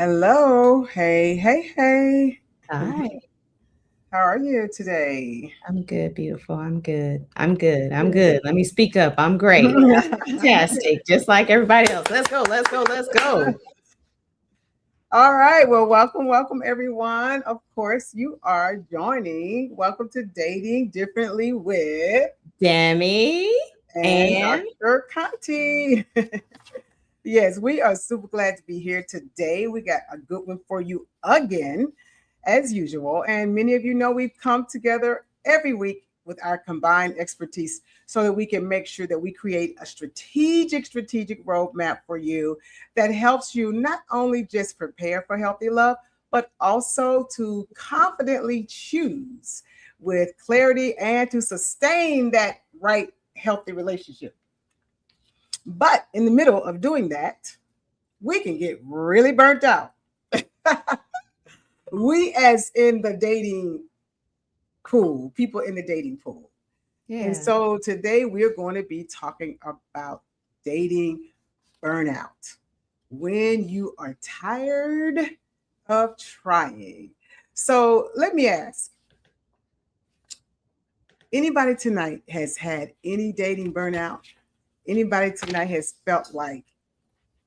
Hello. Hey, hey, hey. Hi, How are you today? I'm good, beautiful. I'm good. I'm good. I'm good. Let me speak up. I'm great. Fantastic. Just like everybody else. Let's go. Let's go. Let's go. All right. Well, welcome, everyone. Of course, you are joining. Welcome to Dating Differently with Demi and and Dr. Conti. Yes, we are super glad to be here today. We got a good one for you again, as usual. And many of you know we've come together every week with our combined expertise so that we can make sure that we create a strategic roadmap for you that helps you not only just prepare for healthy love, but also to confidently choose with clarity and to sustain that right healthy relationship. But in the middle of doing that, we can get really burnt out. We, as in the dating pool, people in the dating pool. And yeah. so today we're going to be talking about dating burnout. When you are tired of trying. So let me ask, anybody tonight has had any dating burnout? Anybody tonight has felt like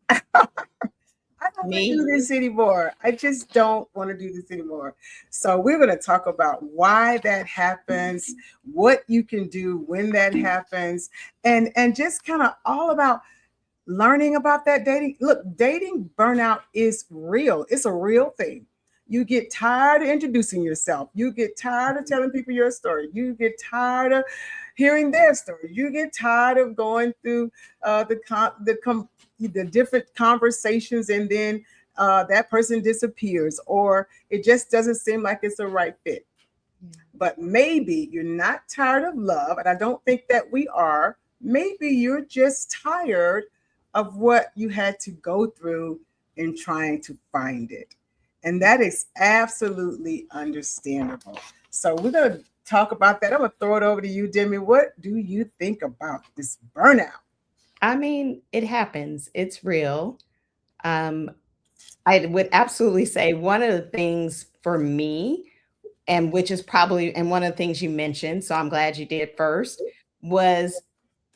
I don't want to Me? do this anymore. I just don't want to do this anymore. So we're going to talk about why that happens, what you can do when that happens, and just kind of all about learning about that dating. Look, dating burnout is real. It's a real thing. You get tired of introducing yourself. You get tired of telling people your story. You get tired of hearing their story. You get tired of going through the different conversations, and then that person disappears, or it just doesn't seem like it's a right fit. But maybe you're not tired of love, and I don't think that we are. Maybe you're just tired of what you had to go through in trying to find it. And that is absolutely understandable. So we're going to talk about that. I'm going to throw it over to you, Demi. What do you think about this burnout? I mean, it happens. It's real. Um, I would absolutely say one of the things for me, and which is probably, and one of the things you mentioned, so I'm glad you did first, was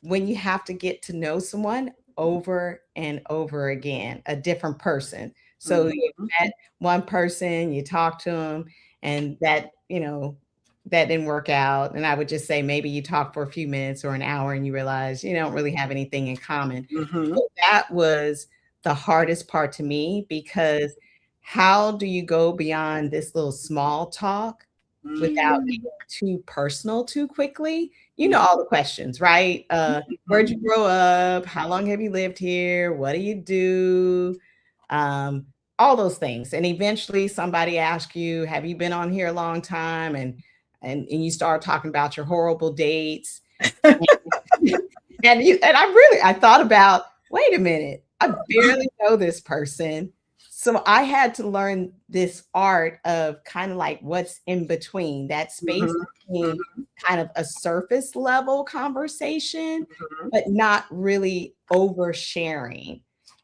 when you have to get to know someone over and over again, a different person. So you Mhm. met one person, you talk to them, and that didn't work out. And I would just say maybe you talk for a few minutes or an hour and you realize you don't really have anything in common. Mhm. So that was the hardest part to me because how do you go beyond this little small talk without Mm. getting too personal too quickly? You know all the questions, right? Where'd you grow up? How long have you lived here? What do you do? Um, all those things. And eventually somebody asks you, have you been on here a long time? And you start talking about your horrible dates. And I thought about, wait a minute, I barely know this person. So I had to learn this art of kind of like what's in between, that space Mhm. between Mhm. kind of a surface level conversation, Mhm. but not really oversharing.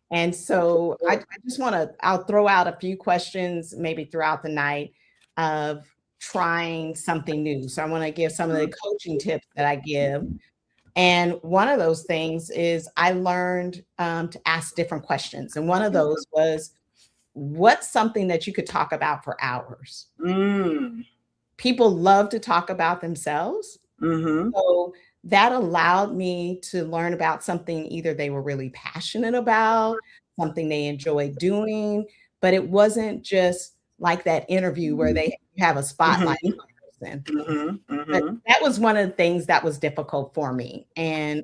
And so I just want to, I'll throw out a few questions maybe throughout the night of trying something new. So I want to give some of the coaching tips that I give, and one of those things is I learned to ask different questions. And one of those was, what's something that you could talk about for hours? Mm. People love to talk about themselves. Mhm. So that allowed me to learn about something either they were really passionate about, something they enjoyed doing, but it wasn't just like that interview where they have a Mhm. spotlight on a person. Mhm. But Mhm. that was one of the things that was difficult for me, and,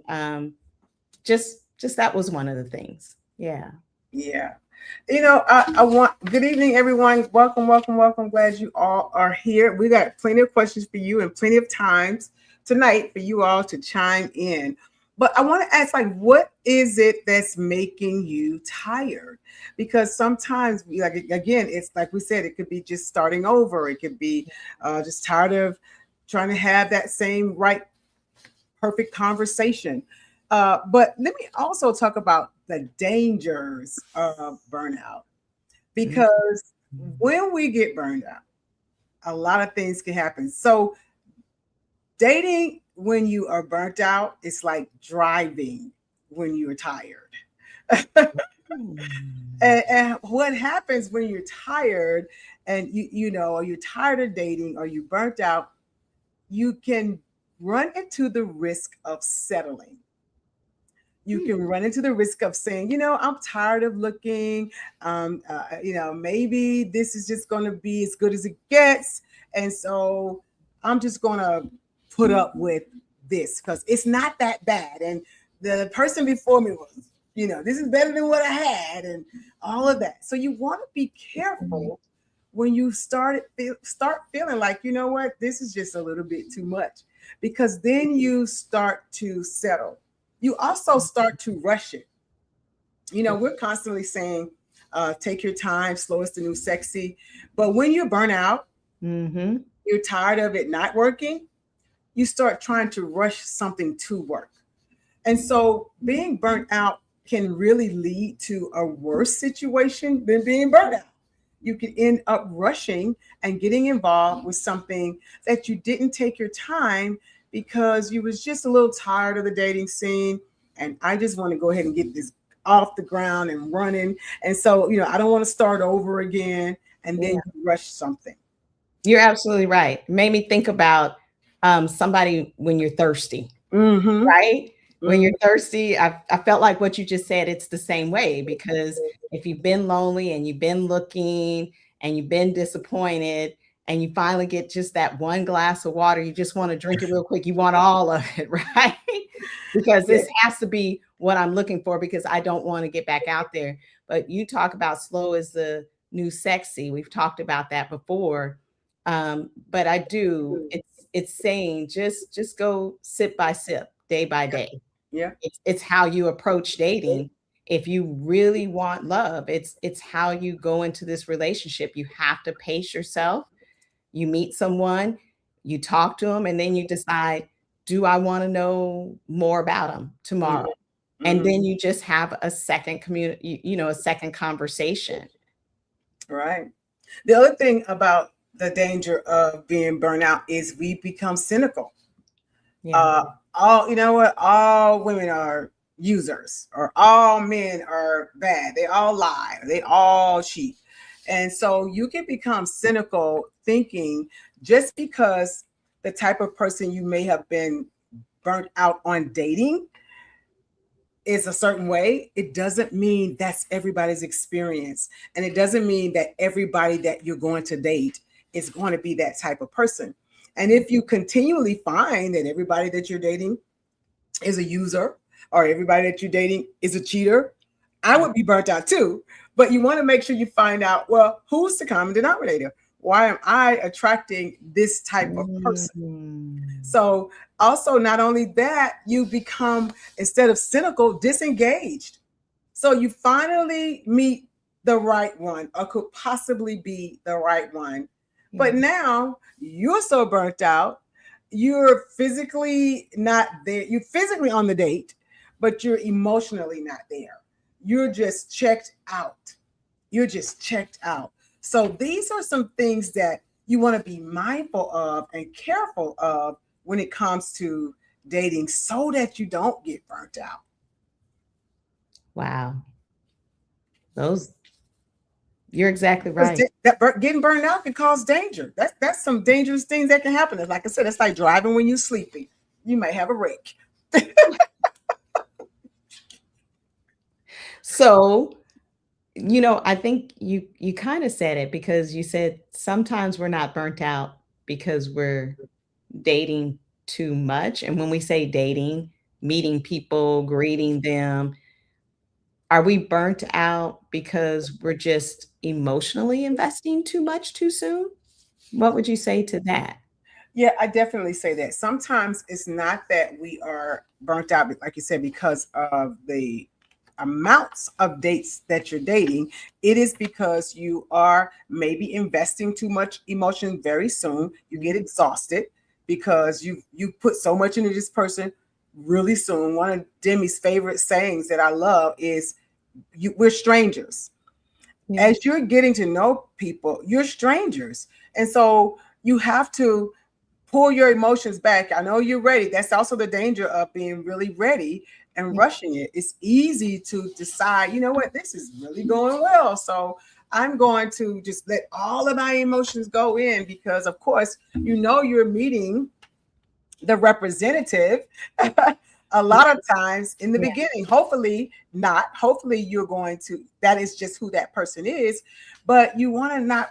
just that was one of the things. Yeah. Yeah. I want good evening, everyone. Welcome. Glad you all are here. We got plenty of questions for you and plenty of times tonight for you all to chime in. But I want to ask, like, what is it that's making you tired? Because sometimes, like again, it's like we said, it could be just starting over. It could be just tired of trying to have that same right perfect conversation. But let me also talk about the dangers of burnout. because when we get burned out, a lot of things can happen. So dating when you are burnt out, it's like driving when you're tired. Mm. And what happens when you're tired and you know, or you're tired of dating or you burnt out, you can run into the risk of settling. You Mm. can run into the risk of saying, you know, I'm tired of looking. You know, maybe this is just going to be as good as it gets. And so I'm just going to put up with this because it's not that bad. And the person before me was, you know, this is better than what I had and all of that. So you want to be careful when you start feeling like, you know what, this is just a little bit too much, because then you start to settle. You also start to rush it. You know, we're constantly saying, take your time, slow is the new sexy. But when you burn out, Mm-hmm. you're tired of it not working, you start trying to rush something to work. And so being burnt out can really lead to a worse situation than being burnt out. You can end up rushing and getting involved with something that you didn't take your time because you was just a little tired of the dating scene, and I just want to go ahead and get this off the ground and running. And so, you know, I don't want to start over again, and then Yeah. you rush something. You're absolutely right. It made me think about somebody when you're thirsty, Mm-hmm. right? When Mm-hmm. you're thirsty, I felt like what you just said, it's the same way because if you've been lonely and you've been looking and you've been disappointed and you finally get just that one glass of water, you just want to drink it real quick. You want all of it, right? Because Yeah. this has to be what I'm looking for because I don't want to get back out there. But you talk about slow is the new sexy. We've talked about that before. But I do, it's saying just go sip by sip, day by day. Yeah. It's how you approach dating. If you really want love, it's how you go into this relationship. You have to pace yourself. You meet someone, you talk to them, and then you decide, do I want to know more about them tomorrow? And Mm-hmm. then you just have a second community, a second conversation. Right. The other thing about the danger of being burnt out is we become cynical. Yeah. uh all, you know what, all women are users or all men are bad, they all lie, they all cheat. And so you can become cynical thinking just because the type of person you may have been burnt out on dating is a certain way, it doesn't mean that's everybody's experience. And it doesn't mean that everybody that you're going to date is going to be that type of person. And if you continually find that everybody that you're dating is a user or everybody that you're dating is a cheater, I would be burnt out too. But you want to make sure you find out, well, who's the common denominator? Why am I attracting this type of person? Mm. So, also, not only that, you become, instead of cynical, disengaged. So, you finally meet the right one or could possibly be the right one. Yeah. But now you're so burnt out, you're physically not there. You're physically on the date, but you're emotionally not there. You're just checked out. You're just checked out. So these are some things that you want to be mindful of and careful of when it comes to dating so that you don't get burnt out. Wow. Those, you're exactly Because right. getting burned out can cause danger. That's some dangerous things that can happen. Like I said, it's like driving when you're sleeping. You might have a wreck. So, I think you kind of said it because you said sometimes we're not burnt out because we're dating too much. And when we say dating, meeting people, greeting them, are we burnt out because we're just emotionally investing too much too soon? What would you say to that? Yeah, I definitely say that. Sometimes it's not that we are burnt out, like you said, because of the amounts of dates that you're dating. It is because you are maybe investing too much emotion very soon. You get exhausted because you put so much into this person really soon. One of Demi's favorite sayings that I love is, we're strangers. Yeah. As you're getting to know people, you're strangers. And so you have to pull your emotions back. I know you're ready. That's also the danger of being really ready and Yeah. rushing it. It's easy to decide, you know what, this is really going well. So I'm going to just let all of my emotions go in because, of course, you know you're meeting the representative a lot of times in the Yeah. beginning. Hopefully not. Hopefully you're going to, that is just who that person is. But you want to not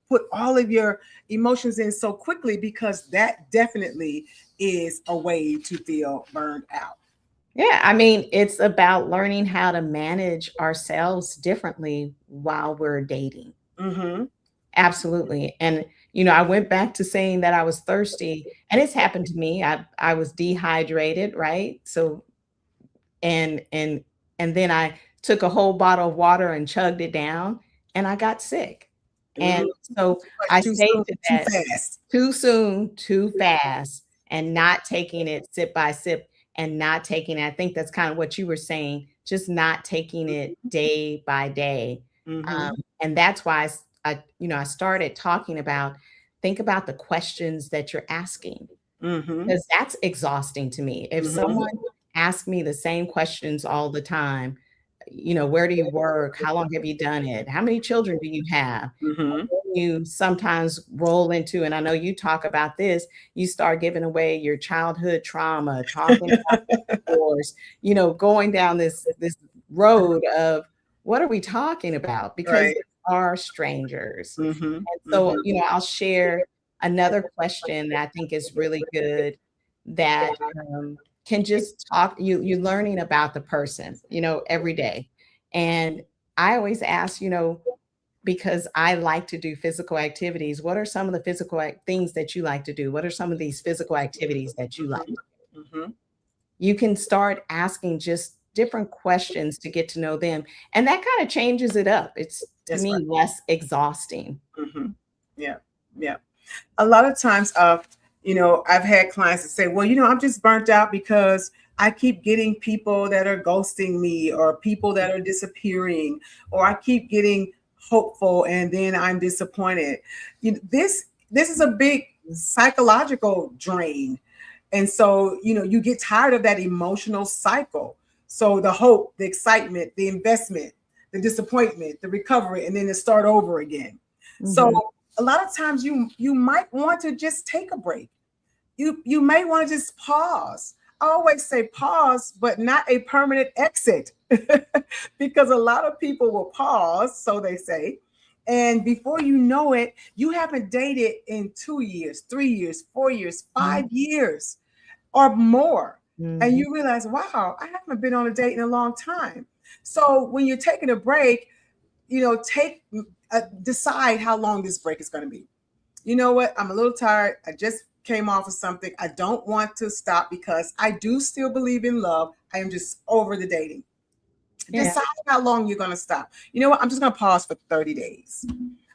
put all of your emotions in so quickly because that definitely is a way to feel burned out. Yeah, I mean, it's about learning how to manage ourselves differently while we're dating. Mm-hmm. Absolutely. And I went back to saying that I was thirsty, and it's happened to me. I was dehydrated, right? So and and then I took a whole bottle of water and chugged it down, and I got sick. Mm-hmm. And so Too much, I too say soon, to too that, fast. too soon, too fast, and not taking it sip by sip and not taking it. I think that's kind of what you were saying, just not taking it day by day. Mm-hmm. And that's why I started talking about think about the questions that you're asking, Mm-hmm. because that's exhausting to me. If Mm-hmm. someone asks me the same questions all the time, where do you work? How long have you done it? How many children do you have? Mm-hmm. You sometimes roll into, and I know you talk about this, you start giving away your childhood trauma, talking about divorce, going down this road of what are we talking about? Because Right. they are strangers. Mm-hmm. And so, Mm-hmm. I'll share another question that I think is really good that can just talk you learning about the person, every day. And I always ask, because I like to do physical activities. What are some of the things that you like to do? What are some of these physical activities that you like? Mm-hmm. Mm-hmm. You can start asking just different questions to get to know them. And that kind of changes it up. It's to That's right. me less exhausting. Mm-hmm. Yeah. Yeah. A lot of times, I've had clients that say, well, I'm just burnt out because I keep getting people that are ghosting me or people that are disappearing, or I keep getting hopeful and then I'm disappointed. This is a big psychological drain. And so, you get tired of that emotional cycle. So the hope, the excitement, the investment, the disappointment, the recovery, and then to start over again. So Mhm. a lot of times you might want to just take a break. You may want to just pause. I always say pause, but not a permanent exit. Because a lot of people will pause, so they say, and before you know it, you haven't dated in 2 years, 3 years, 4 years, Mhm. 5 years or more. And Mhm. you realize, wow, I haven't been on a date in a long time. So when you're taking a break, take decide how long this break is going to be. You know what? I'm a little tired. I just came off of something. I don't want to stop because I do still believe in love. I am just over the dating. Yeah. Decide how long you're going to stop. You know what? I'm just going to pause for 30 days,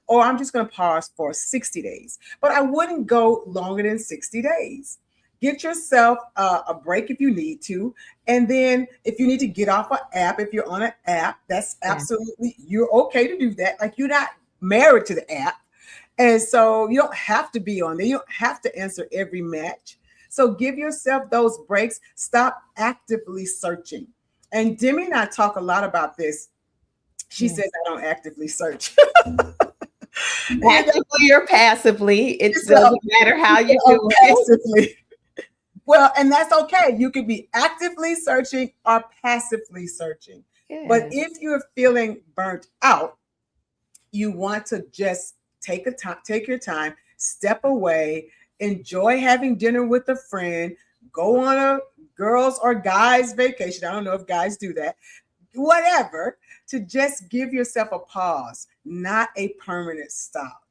or I'm just going to pause for 60 days. But I wouldn't go longer than 60 days. Get yourself a break if you need to. And then if you need to get off an app, if you're on an app, that's Yeah. absolutely, you're okay to do that. Like, you're not married to the app. And so you don't have to be on there. You don't have to answer every match. So give yourself those breaks. Stop actively searching. And Demi and I talk a lot about this. She Yeah. says I don't actively search. you know, Actively or passively, it so, doesn't matter how you do it. passively. Well, and that's okay. You could be actively searching or passively searching. But Yeah. if you're feeling burnt out, you want to just take your time, step away, enjoy having dinner with a friend, go on a girls or guys vacation. I don't know if guys do that. Whatever, to just give yourself a pause, not a permanent stop.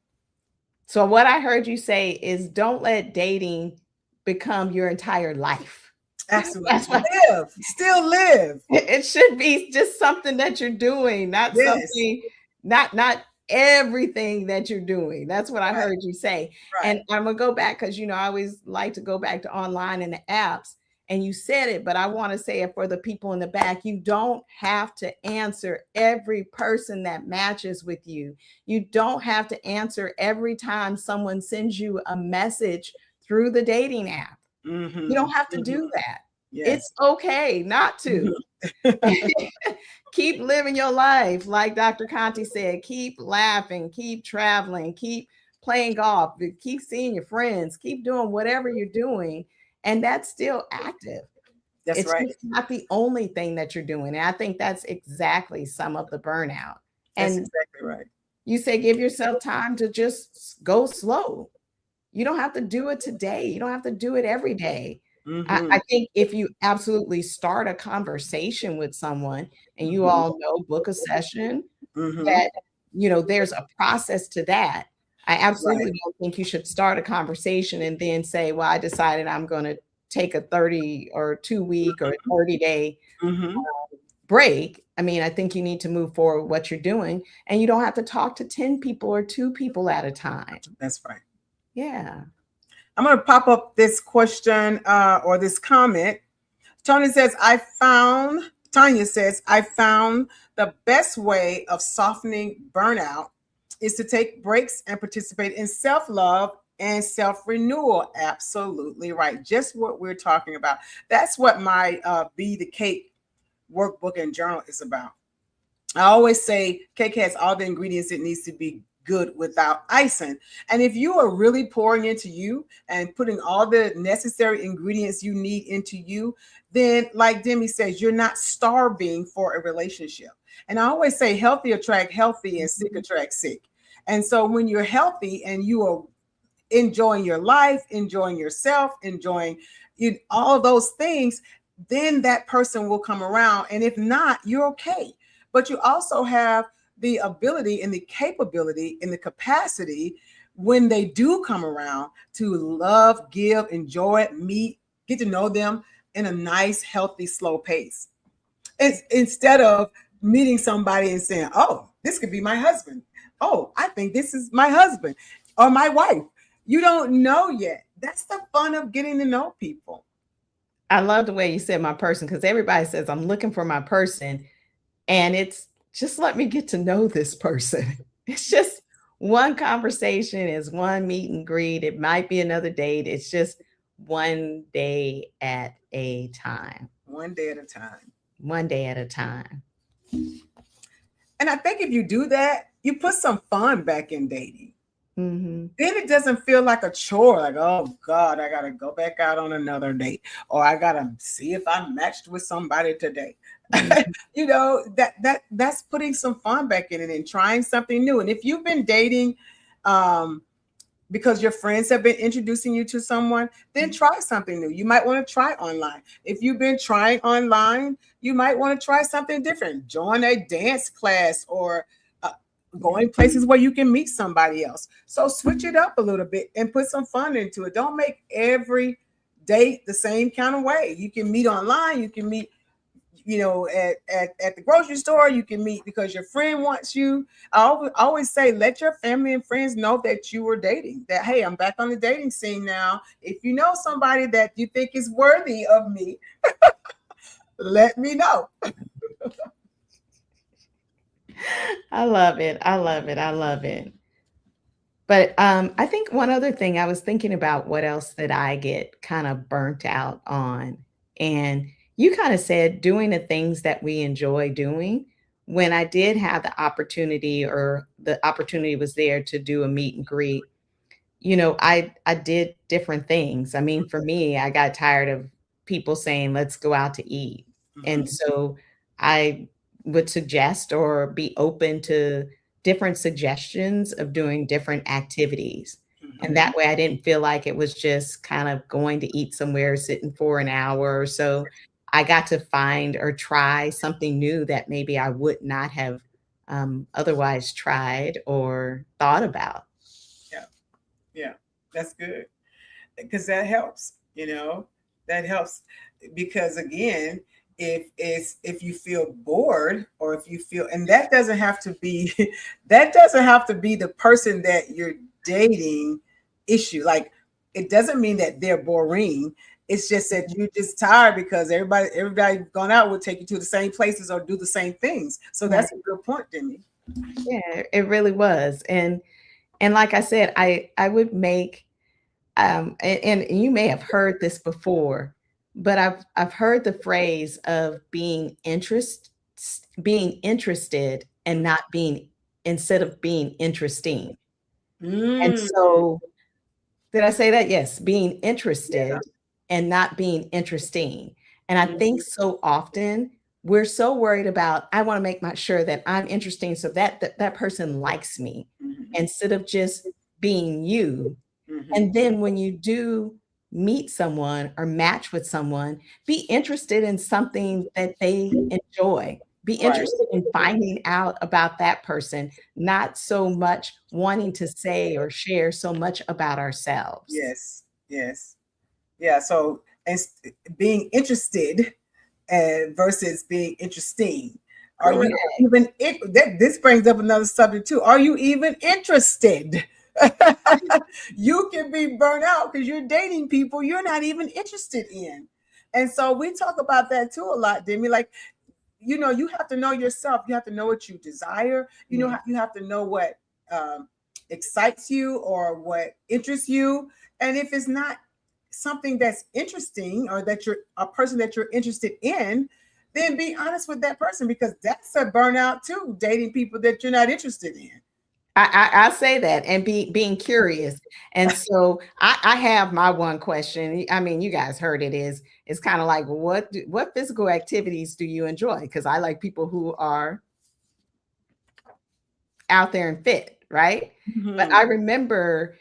So what I heard you say is don't let dating become your entire life. Absolutely. That's what Live, still live. it should be, just something that you're doing, not Yes. something, not everything that you're doing. That's what I Right. heard you say. Right. And I'm gonna go back because I always like to go back to online and the apps. and you said it, but I want to say it for the people in the back. You don't have to answer every person that matches with you. You don't have to answer every time someone sends you a message through the dating app. You Mm-hmm. don't have to Mm-hmm. do that. Yes. It's okay not to. Keep living your life. Like Dr. Conti said, keep laughing, keep traveling, keep playing golf, keep seeing your friends, keep doing whatever you're doing. And that's still active. That's It's right. just not the only thing that you're doing. And I think that's exactly some of the burnout. That's And exactly right. you say, give yourself time to just go slow. You don't have to do it today. You don't have to do it every day. I Mm-hmm. think if you absolutely start a conversation with someone and you Mm-hmm. all know, book a session, Mm-hmm. that, there's a process to that. I Right. absolutely don't think you should start a conversation and then say, well, I decided I'm going to take a 30 or 2 week or 30-day Mm-hmm. break. I mean, I think you need to move forward with what you're doing, and you don't have to talk to 10 people or 2 people at a time. That's right. Yeah. I'm going to pop up this question or this comment. Tanya says, I found the best way of softening burnout is to take breaks and participate in self love and self renewal. Absolutely right. Just what we're talking about. That's what my Be the Cake workbook and journal is about. I always say cake has all the ingredients it needs to be good without icing. And if you are really pouring into you and putting all the necessary ingredients you need into you, then like Demi says, you're not starving for a relationship. And I always say healthy attract healthy and sick Mhm. attract sick. And so when you're healthy and you are enjoying your life, enjoying yourself, enjoying all of those things, then that person will come around. And if not, you're okay. But you also have the ability and the capability and the capacity when they do come around to love, give, enjoy, meet, get to know them in a nice, healthy, slow pace. Instead of meeting somebody and saying, oh, this could be my husband. Oh, I think this is my husband or my wife. You don't know yet. That's the fun of getting to know people. I love the way you said my person, because everybody says I'm looking for my person. And it's just let me get to know this person. It's just one conversation, is one meet and greet. It might be another date. It's just one day at a time. One day at a time. One day at a time. And I think if you do that, you put some fun back in dating. Hmm. Then it doesn't feel like a chore, like, oh God, I gotta go back out on another date, or I gotta see if I matched with somebody today. Hmm. That's putting some fun back in it and trying something new. And if you've been dating um because your friends have been introducing you to someone, then try something new. You might want to try online. If you've been trying online, you might want to try something different. Join a dance class or uh, going places where you can meet somebody else. So switch it up a little bit and put some fun into it. Don't make every date the same kind of way. You can meet online, you can meet at the grocery store. You can meet because your friend wants you. I always say, let your family and friends know that you were dating, that, hey, I'm back on the dating scene now. If you know somebody that you think is worthy of me, let me know. I love it. I love it. I love it. But I think one other thing, I was thinking about what else that I get kind of burnt out on. And you kind of said doing the things that we enjoy doing. When I did have the opportunity, or the opportunity was there to do a meet and greet, I did different things. I mean, for me, I got tired of people saying, let's go out to eat. And Mhm, so I would suggest or be open to different suggestions of doing different activities. And mhm. that way I didn't feel like it was just kind of going to eat somewhere, sitting for an hour or so. I got to find or try something new that maybe I would not have otherwise tried or thought about. Yeah, yeah, that's good because that helps. That helps because again, if you feel bored or if you feel, and that doesn't have to be, that doesn't have to be the person that you're dating issue. Like it doesn't mean that they're boring. It's just that you're just tired because everybody gone out will take you to the same places or do the same things. So Right. that's a good point, Demi. Yeah, it really was. And like I said, I would make and you may have heard this before, but I've heard the phrase of being interested and not being instead of being interesting. And Mm, so did I say that? Yes, being yeah. interested and not being interesting. And I think Mhm, so often we're so worried about, I want to make my sure that I'm interesting so that person likes me mhm, instead of just being you. mhm. And then when you do meet someone or match with someone, be interested in something that they enjoy. Be Right. interested in finding out about that person, not so much wanting to say or share so much about ourselves. Yes. Yes. Yeah. So and being interested versus being interesting. Are Correct. you even this brings up another subject too. Are you even interested? You can be burnt out because you're dating people you're not even interested in. And so we talk about that too a lot, Demi. Like, you have to know yourself. You have to know what you desire. Yeah. You have to know what um, excites you or what interests you. And if it's not something that's interesting or that you're a person that you're interested in, then be honest with that person because that's a burnout too, dating people that you're not interested in. I say that and being curious. And so I have my one question. I mean, you guys heard it is it's kind of like what physical activities do you enjoy? Because I like people who are out there and fit, right? But Mm-hmm. I remember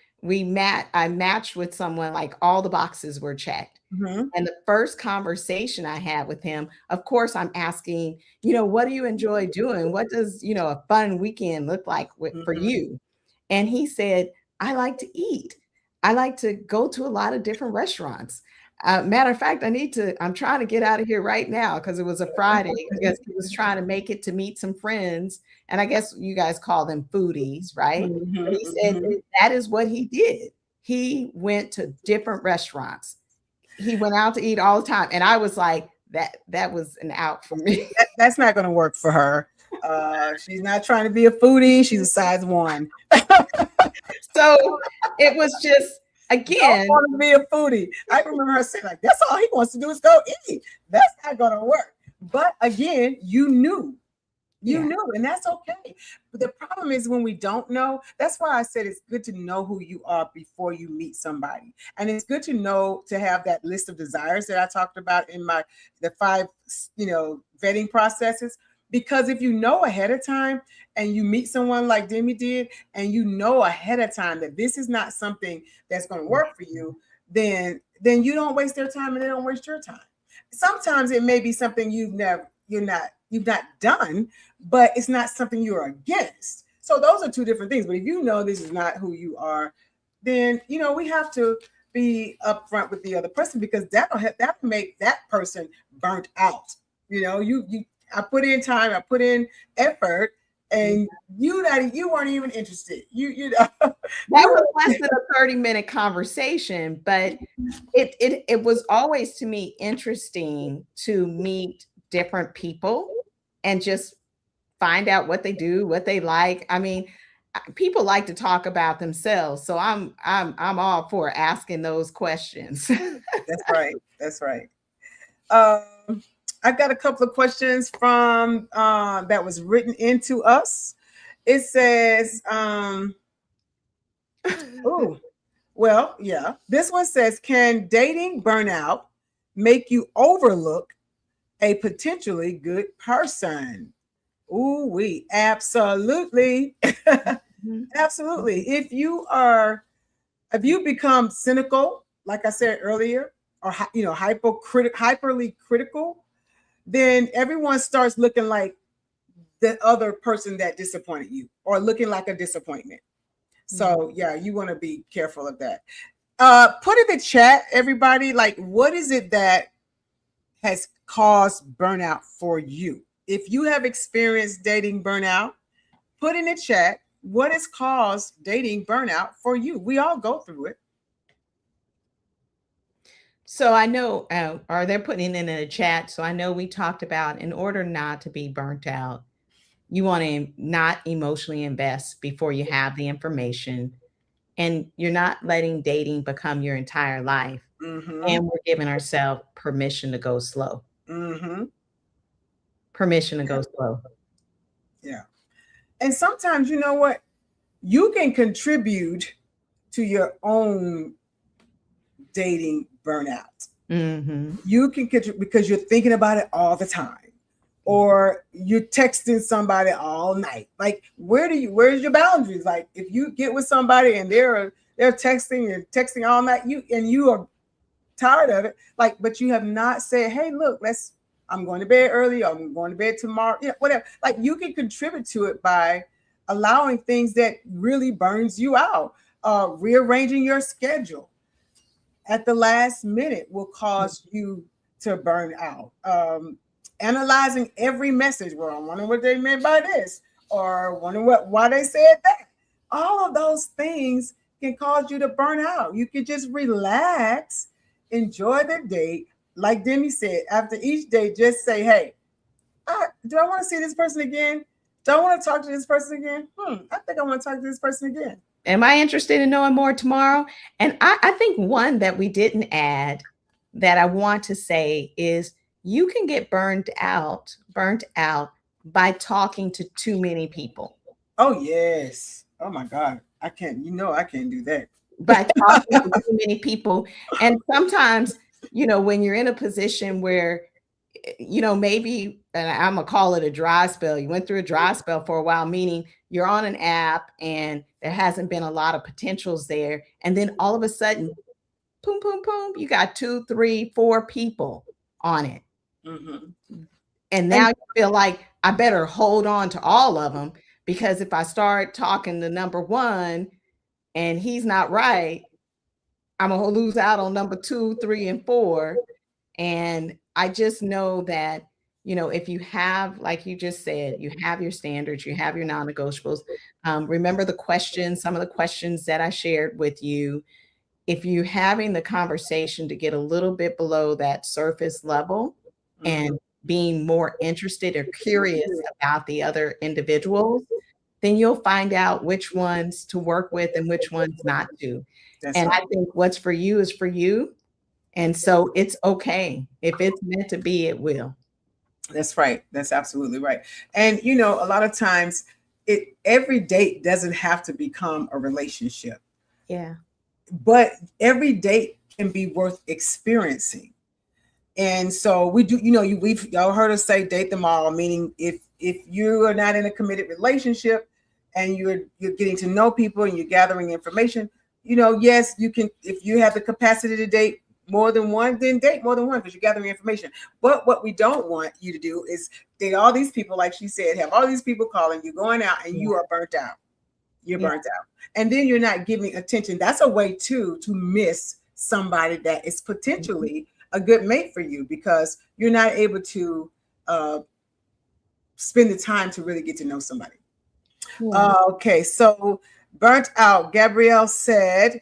I matched with someone like all the boxes were checked. Mm-hmm. And the first conversation I had with him, of course, I'm asking, what do you enjoy doing? What does, a fun weekend look like for Mm-hmm. you? And he said, I like to eat. I like to go to a lot of different restaurants. Matter of fact, I'm trying to get out of here right now because it was a Friday. I guess he was trying to make it to meet some friends. And I guess you guys call them foodies, right? But he said Mm-hmm. that is what he did. He went to different restaurants. He went out to eat all the time. And I was like, that was an out for me. That's not going to work for her. She's not trying to be a foodie. She's a size one. So it was just, Don't again, want to be a foodie. I remember her saying, like, that's all he wants to do is go eat. That's not going to work. But again, you knew. You yeah. knew, and that's okay. But the problem is when we don't know, that's why I said it's good to know who you are before you meet somebody. And it's good to know to have that list of desires that I talked about in the five, vetting processes. Because if you know ahead of time and you meet someone like Demi did, and you know ahead of time that this is not something that's going to work for you, then you don't waste their time and they don't waste your time. Sometimes it may be something you've not done, but it's not something you're against. So those are two different things. But if you know this is not who you are, then we have to be upfront with the other person because that'll make that person burnt out. You I put in time, I put in effort, and you weren't even interested. That You was less than a 30-minute conversation, but it was always to me interesting to meet different people and just find out what they do, what they like. I mean, people like to talk about themselves, so I'm all for asking those questions. That's right. That's right. Um, I've got a couple of questions from that was written into us. It says, oh, well, yeah. This one says, can dating burnout make you overlook a potentially good person? Ooh, we absolutely, Mhm. absolutely. If you become cynical, like I said earlier, or hyperly critical, then everyone starts looking like the other person that disappointed you or looking like a disappointment. Yeah. So yeah, you want to be careful of that. Put in the chat, everybody, like what is it that has caused burnout for you? If you have experienced dating burnout, put in the chat what has caused dating burnout for you. We all go through it. So I know, or they're putting it in a chat. So I know we talked about in order not to be burnt out, you want to not emotionally invest before you have the information, and you're not letting dating become your entire life. Mm-hmm. And we're giving ourselves permission to go slow. Mm-hmm. Permission to go slow. Yeah. And sometimes, you know what? You can contribute to your own dating burnout. Mm-hmm. You can contribute because you're thinking about it all the time. Or you're texting somebody all night. Like, where's your boundaries? Like, if you get with somebody and they're texting and texting all night, you are tired of it. Like, but you have not said, hey, look, I'm going to bed early, or I'm going to bed tomorrow, whatever. Like, you can contribute to it by allowing things that really burns you out. Rearranging your schedule at the last minute will cause you to burn out. Analyzing every message. Well, I'm wondering what they meant by this, or wondering why they said that. All of those things can cause you to burn out. You can just relax, enjoy the date. Like Demi said, after each day, just say, hey, do I want to see this person again? Do I want to talk to this person again? I think I want to talk to this person again. Am I interested in knowing more tomorrow? And I think one that we didn't add that I want to say is you can get burnt out by talking to too many people. Oh, yes. Oh, my God. I can't, I can't do that. By talking to too many people. And sometimes, when you're in a position where, maybe, and I'm gonna call it a dry spell, you went through a dry spell for a while, meaning you're on an app and there hasn't been a lot of potentials there. And then all of a sudden, boom, boom, boom, you got 2, 3, 4 people on it. Mm-hmm. And now you feel like I better hold on to all of them, because if I start talking to number one and he's not right, I'm gonna lose out on number 2, 3, and 4. And I just know that, if you have, like you just said, you have your standards, you have your non-negotiables. Remember some of the questions that I shared with you. If you're having the conversation to get a little bit below that surface level Mm-hmm. and being more interested or curious about the other individuals, then you'll find out which ones to work with and which ones not to. That's And right. I think what's for you is for you. And so it's okay. If it's meant to be, it will. That's right. That's absolutely right. And a lot of times, every date doesn't have to become a relationship, Yeah. but every date can be worth experiencing. And so we do. Y'all heard us say date them all, meaning if you are not in a committed relationship and you're getting to know people and you're gathering information, yes, you can. If you have the capacity to date more than one, then date more than one because you're gathering information. But what we don't want you to do is date all these people, like she said, have all these people calling you, going out, and you are burnt out. You're Yeah. burnt out. And then you're not giving attention. That's a way too to miss somebody that is potentially a good mate for you because you're not able to uh, spend the time to really get to know somebody. Yeah. Okay, so burnt out. Gabrielle said,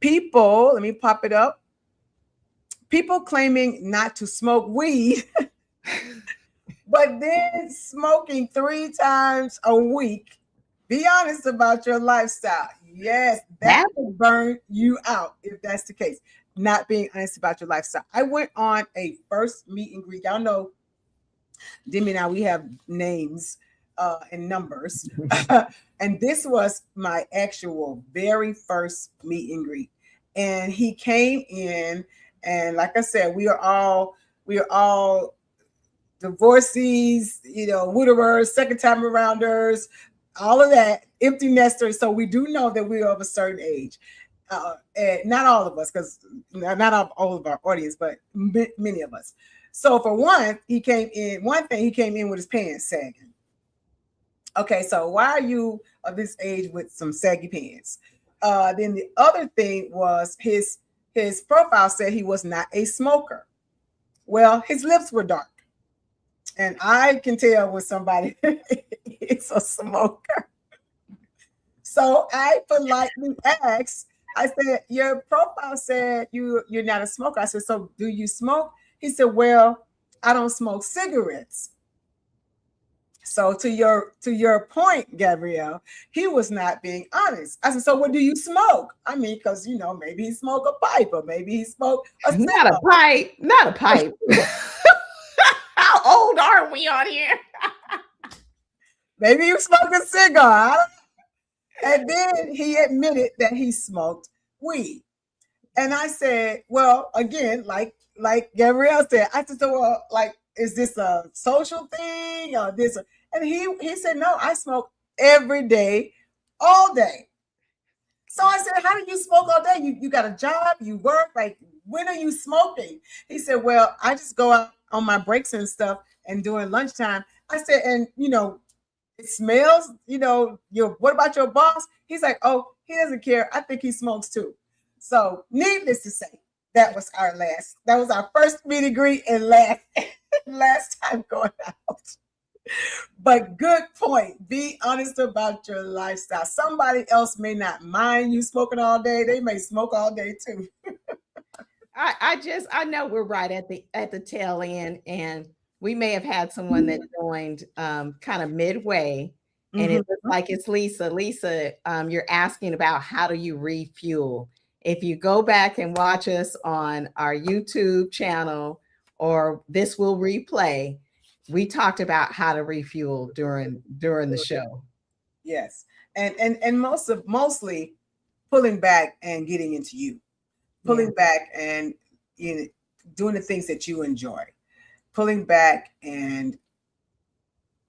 people, let me pop it up. People claiming not to smoke weed, but then smoking 3 times a week. Be honest about your lifestyle. Yes, that That will burn you out if that's the case. Not being honest about your lifestyle. I went on a first meet and greet. Y'all know Demi and I, we have names and numbers. And this was my actual very first meet and greet. And he came in, and like I said, we are all divorcees, widowers, second time arounders, all of that, empty nesters. So we do know that we're of a certain age. And not all of us, because not all of our audience, but many of us. So for one, he came in with his pants sagging. Okay, so why are you of this age with some saggy pants? Then the other thing was his profile said he was not a smoker. Well, his lips were dark. And I can tell when somebody is a smoker. So I politely asked, I said, your profile said you're not a smoker. I said, so do you smoke? He said, well, I don't smoke cigarettes. So to your point, Gabrielle, he was not being honest. I said, so what do you smoke? I mean, because maybe he smoked a pipe or maybe he smoked a Not a cigar. pipe. Not a pipe. How old are we on here? Maybe you smoked a cigar. And then he admitted that he smoked weed. And I said, well, again, like Gabrielle said, I said, so, well, like, is this a social thing or this? And he said, no, I smoke every day, all day. So I said, how do you smoke all day? You got a job, you work, like, when are you smoking? He said, well, I just go out on my breaks and stuff and during lunchtime. I said, and it smells, your what about your boss? He's like, oh, he doesn't care. I think he smokes too. So needless to say, that was our first meet and greet and last time going out. But good point. Be honest about your lifestyle. Somebody else may not mind you smoking all day. They may smoke all day too. I know we're right at the tail end, and we may have had someone that joined kind of midway, and it looks like it's Lisa. Lisa, you're asking about how do you refuel. If you go back and watch us on our YouTube channel, or this will replay, we talked about how to refuel during the show. Yes. And mostly pulling back and getting into you. Pulling back and doing the things that you enjoy. Pulling back and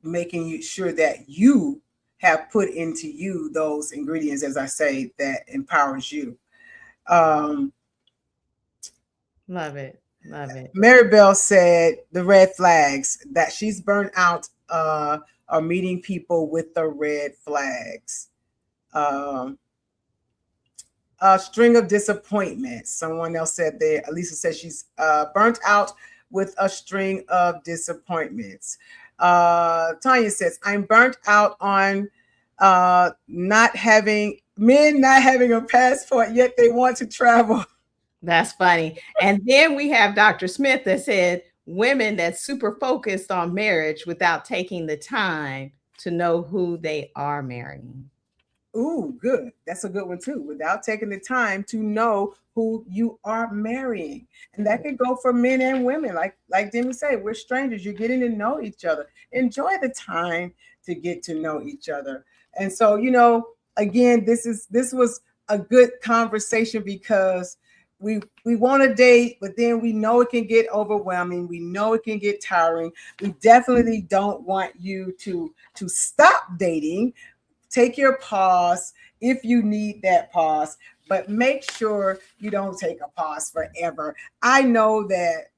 making sure that you have put into you those ingredients, as I say, that empowers you. Love it. Love it. Mary Bell said the red flags that she's burnt out are meeting people with the red flags. A string of disappointments. Someone else said there. Lisa said she's burnt out with a string of disappointments. Tanya says, I'm burnt out on not having a passport, yet they want to travel. That's funny. And then we have Dr. Smith that said women that's super focused on marriage without taking the time to know who they are marrying. Ooh, good. That's a good one too. Without taking the time to know who you are marrying. And that could go for men and women. Like Demi said, we're strangers. You're getting to know each other. Enjoy the time to get to know each other. And so, again, this was a good conversation because we want to date, but then we know it can get overwhelming. We know it can get tiring. We definitely don't want you to stop dating. Take your pause if you need that pause, but make sure you don't take a pause forever. I know that,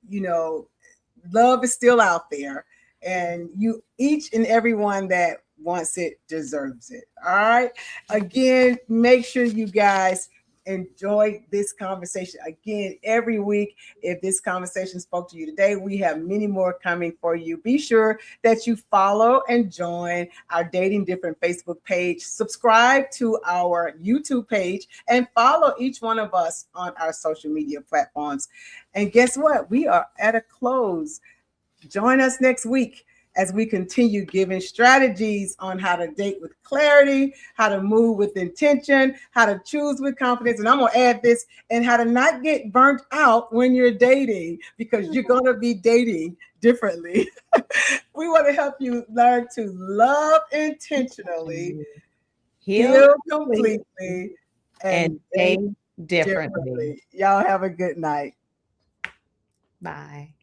love is still out there, and each and every one that wants it deserves it. All right. Again, make sure you guys enjoy this conversation again every week. If this conversation spoke to you today, we have many more coming for you. Be sure that you follow and join our Dating Different Facebook page, subscribe to our YouTube page, and follow each one of us on our social media platforms. And guess what? We are at a close. Join us next week as we continue giving strategies on how to date with clarity, how to move with intention, how to choose with confidence. And I'm going to add this, and how to not get burnt out when you're dating, because you're going to be dating differently. We want to help you learn to love intentionally, heal completely, and date differently. Y'all have a good night. Bye.